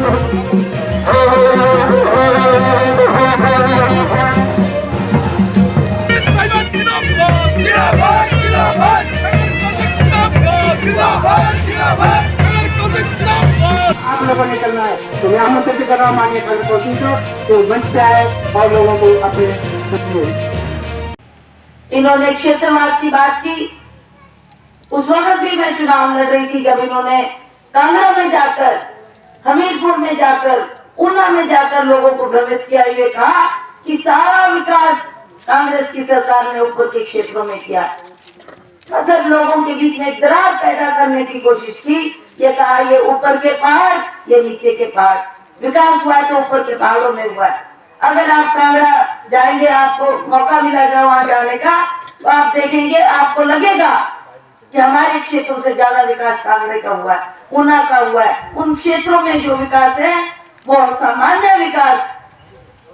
आप लोगों ने करना है तो मैं हमसे भी कर रहा हूँ माननीय कोशिश तो मंच से आए और लोगों को अपने इन्होंने क्षेत्रवाद की बात की। उस वक्त भी मैं चुनाव लड़ रही थी जब इन्होंने कांगड़ा में जाकर, हमीरपुर में जाकर, ऊना में जाकर लोगों को भ्रमित किया। ये कहा कि सारा विकास कांग्रेस की सरकार ने ऊपर के क्षेत्रों में किया। मतलब लोगों के बीच में दरार पैदा करने की कोशिश की। ये कहा ये ऊपर के पहाड़, ये नीचे के पहाड़। विकास हुआ तो ऊपर के पहाड़ों में हुआ। अगर आप कांगड़ा जाएंगे, आपको मौका मिला जाए वहां जाने का, तो आप देखेंगे, आपको लगेगा कि हमारे क्षेत्रों से ज्यादा विकास कांगड़े का हुआ है, ऊना का हुआ है। उन क्षेत्रों में जो विकास है वो सामान्य विकास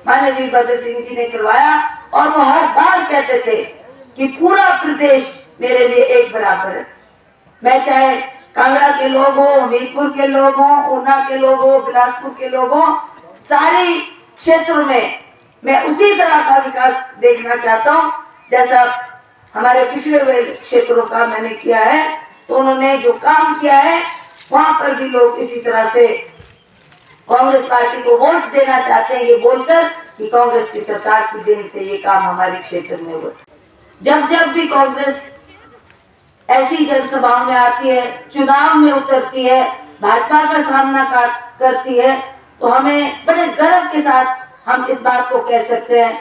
माननीय वीरभद्र सिंह जी ने करवाया। और वो हर बार कहते थे कि पूरा प्रदेश मेरे लिए एक बराबर है। मैं चाहे कांगड़ा के लोग हो, हमीरपुर के लोग हो, ऊना के लोग हो, बिलासपुर के लोग हो, सारे क्षेत्रों में मैं उसी तरह का विकास देखना चाहता हूँ जैसा हमारे पिछले हुए क्षेत्रों का मैंने किया है। तो उन्होंने जो काम किया है वहां पर भी लोग इसी तरह से कांग्रेस पार्टी को वोट देना चाहते हैं, ये बोलकर कि कांग्रेस की सरकार की देन से ये काम हमारे क्षेत्र में हुआ। जब जब भी कांग्रेस ऐसी जनसभाओं में आती है, चुनाव में उतरती है, भाजपा का सामना करती है, तो हमें बड़े गर्व के साथ हम इस बात को कह सकते हैं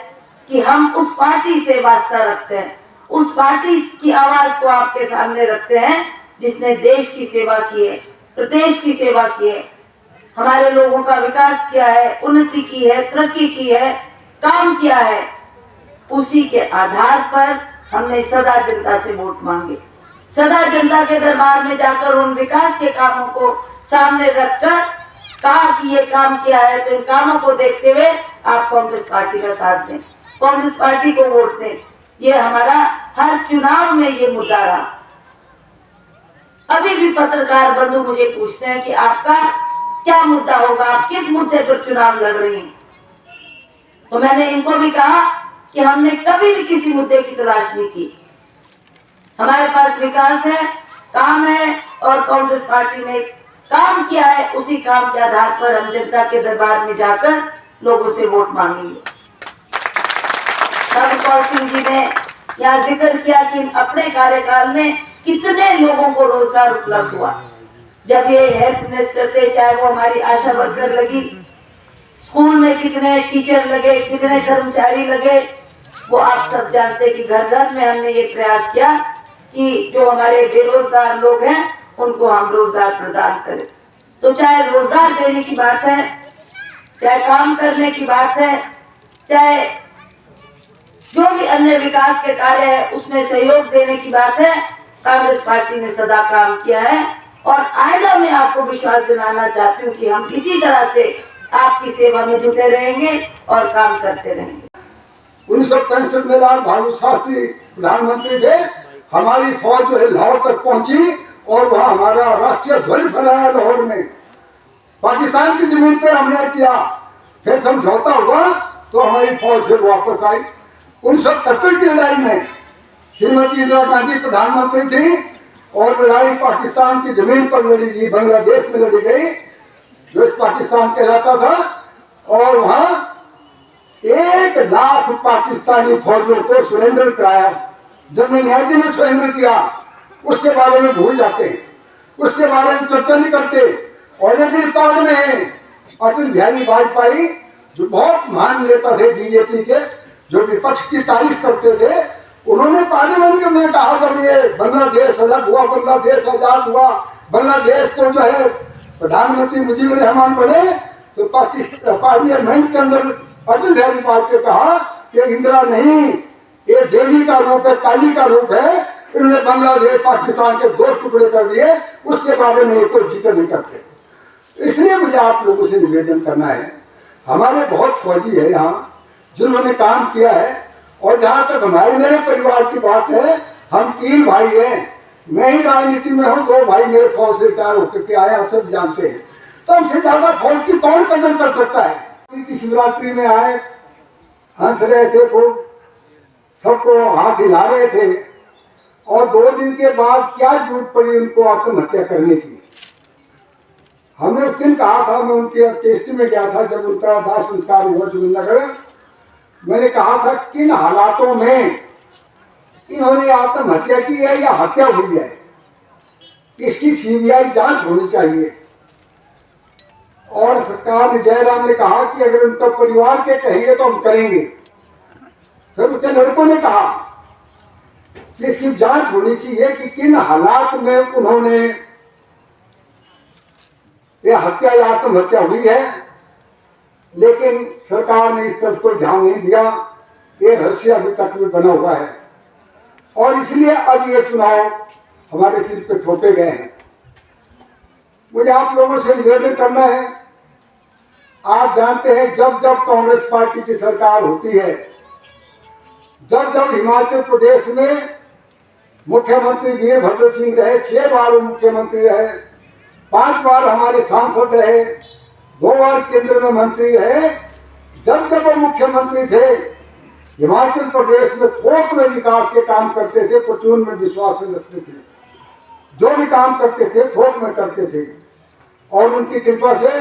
कि हम उस पार्टी से वास्ता रखते हैं, उस पार्टी की आवाज को आपके सामने रखते हैं जिसने देश की सेवा की है, प्रदेश की सेवा की है, हमारे लोगों का विकास किया है, उन्नति की है, तरक्की की है, काम किया है। उसी के आधार पर हमने सदा जनता से वोट मांगे, सदा जनता के दरबार में जाकर उन विकास के कामों को सामने रखकर कहा कि ये काम किया है, तो इन कामों को देखते हुए आप कांग्रेस पार्टी का साथ दें, कांग्रेस पार्टी को वोट दें। ये हमारा हर चुनाव में ये मुद्दा रहा। अभी भी पत्रकार बंधु मुझे पूछते हैं कि आपका क्या मुद्दा होगा, आप किस मुद्दे पर चुनाव लड़ रही हैं। तो मैंने इनको भी कहा कि हमने कभी भी किसी मुद्दे की तलाश नहीं की। हमारे पास विकास है, काम है, और कांग्रेस पार्टी ने काम किया है, उसी काम के आधार पर हम जनता के दरबार में जाकर लोगों से वोट मांगेंगे। कौल सिंह जी ने यहाँ जिक्र किया कि अपने कार्यकाल में कितने लोगों को रोजगार उपलब्ध हुआ। जब ये हेल्थ मिनिस्टर थे, चाहे वो हमारी आशा वर्कर लगी, स्कूल में कितने टीचर लगे, कितने कर्मचारी लगे, वो आप सब जानते कि घर घर में हमने ये प्रयास किया कि जो हमारे बेरोजगार लोग हैं उनको हम रोजगार प्रदान करें। तो चाहे रोजगार देने की बात है, चाहे काम करने की बात है, चाहे जो भी अन्य विकास के कार्य है उसमें सहयोग देने की बात है, कांग्रेस पार्टी ने सदा काम किया है। और आइंदा मैं आपको विश्वास दिलाना चाहती हूँ कि हम इसी तरह से आपकी सेवा में जुटे रहेंगे और काम करते रहेंगे। 1965 में लाल बहादुर शास्त्री प्रधानमंत्री थे, हमारी फौज जो है लाहौर तक पहुंची और वहाँ हमारा राष्ट्रीय ध्वज फहराया लाहौर में। पाकिस्तान की जमीन पर हमने किया, फिर समझौता हुआ तो हमारी फौज फिर वापस आई। 1971 की लड़ाई में श्रीमती इंदिरा गांधी प्रधानमंत्री थी और लड़ाई पाकिस्तान की जमीन पर लड़ी गई, बांग्लादेश में लड़ी गई जो पाकिस्तान कहलाता था। और वहाँ 1 लाख पाकिस्तानी फौजियों को सरेंडर कराया। जनरल नेहरू जी ने सरेंडर किया, उसके बारे में भूल जाते हैं, उसके बारे में चर्चा नहीं करते। और एक रिकॉर्ड में है अटल बिहारी वाजपेयी जो बहुत महान नेता थे बीजेपी के, जो विपक्ष की तारीफ करते थे, उन्होंने पार्लियामेंट में कहा जब ये बांग्लादेश अलग हुआ, बांग्लादेश आजाद हुआ, बांग्लादेश को जो है प्रधानमंत्री मुजीबुर रहमान बने, तो पाकिस्तान पार्लियामेंट के अंदर अटल बिहारी वाजपेयी कहा कि इंदिरा नहीं, ये देवी का रूप है, काली का रूप है, इन्होंने बांग्लादेश पाकिस्तान के 2 टुकड़े कर दिए, उसके बारे में कोई जिक्र नहीं करते। इसलिए मुझे आप लोगों से निवेदन करना है, हमारे बहुत फौजी है यहाँ जिन्होंने काम किया है। और जहाँ तक हमारे मेरे परिवार की बात है, हम 3 भाई हैं, मैं ही राजनीति में हूँ, 2 भाई मेरे फौज से रिटायर होकर के आए, आप सब जानते हैं। तो हमसे ज्यादा फौज की कौन कदर कर सकता है। की शिवरात्रि में आए, हंस रहे थे, खूब सबको हाथ हिला रहे थे, और 2 दिन के बाद क्या जरूरत पड़ी उनको आत्महत्या करने की। हमने उस दिन कहा था, मैं उनके टेस्ट में गया था जब उनका दाह संस्कार हुआ जुबिनगर, मैंने कहा था किन हालातों में इन्होंने आत्महत्या की है या हत्या हुई है, इसकी सीबीआई जांच होनी चाहिए। और सरकार ने, जयराम ने कहा कि अगर उनका परिवार के कहेंगे तो हम करेंगे। फिर उसके लड़कों ने कहा कि इसकी जांच होनी चाहिए कि किन हालात में उन्होंने ये हत्या या आत्महत्या हुई है। लेकिन सरकार ने इस तरफ कोई ध्यान नहीं दिया। ये रहस्य अभी तक भी बना हुआ है, और इसलिए अब ये चुनाव हमारे सिर पे थोपे गए हैं। मुझे आप लोगों से निवेदन करना है, आप जानते हैं जब जब कांग्रेस पार्टी की सरकार होती है, जब जब हिमाचल प्रदेश में मुख्यमंत्री वीरभद्र सिंह रहे, 6 बार वो मुख्यमंत्री रहे, 5 बार हमारे सांसद रहे, 2 बार केंद्र में मंत्री रहे, जब जब वो मुख्यमंत्री थे हिमाचल प्रदेश में थोक में विकास के काम करते थे, परचून में विश्वास रखते थे, जो भी काम करते थे थोक में करते थे। और उनकी कृपा से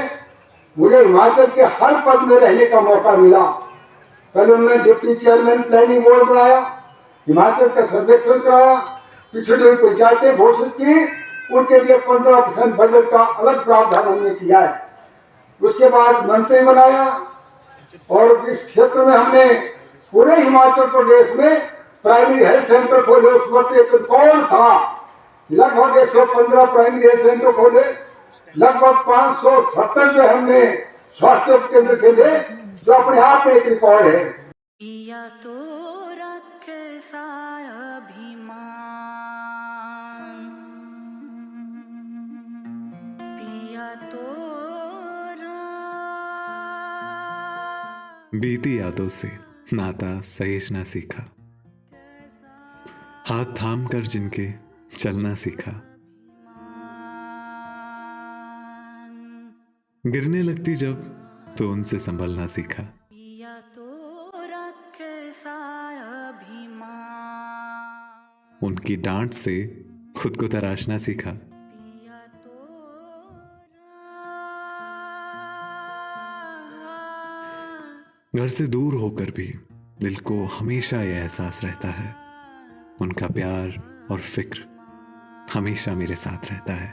मुझे हिमाचल के हर पद में रहने का मौका मिला। पहले उन्होंने डिप्टी चेयरमैन प्लानिंग बोर्ड बनाया, हिमाचल का सर्वेक्षण कराया, पिछड़ी हुई पंचायतें घोषित की, उनके लिए 15% बजट का अलग प्रावधान हमने किया है। उसके बाद मंत्री बनाया, और इस क्षेत्र में हमने पूरे हिमाचल प्रदेश में प्राइमरी हेल्थ सेंटर खोले। उस वक्त एक रिकॉर्ड था, लगभग 115 प्राइमरी हेल्थ सेंटर खोले, लगभग 570 जो हमने स्वास्थ्य केंद्र खोले, जो अपने आप में एक रिकॉर्ड है। पिया तो रखे सा अभिमान, पिया तो बीती यादों से नाता सहेजना सीखा, हाथ थाम कर जिनके चलना सीखा, गिरने लगती जब तो उनसे संभलना सीखा। पिया तो रखे सा अभिमान, उनकी डांट से खुद को तराशना सीखा। पिया तो घर से दूर होकर भी दिल को हमेशा यह एहसास रहता है, उनका प्यार और फिक्र हमेशा मेरे साथ रहता है।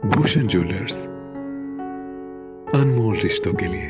भूषण ज्वेलर्स, अनमोल रिश्तों के लिए।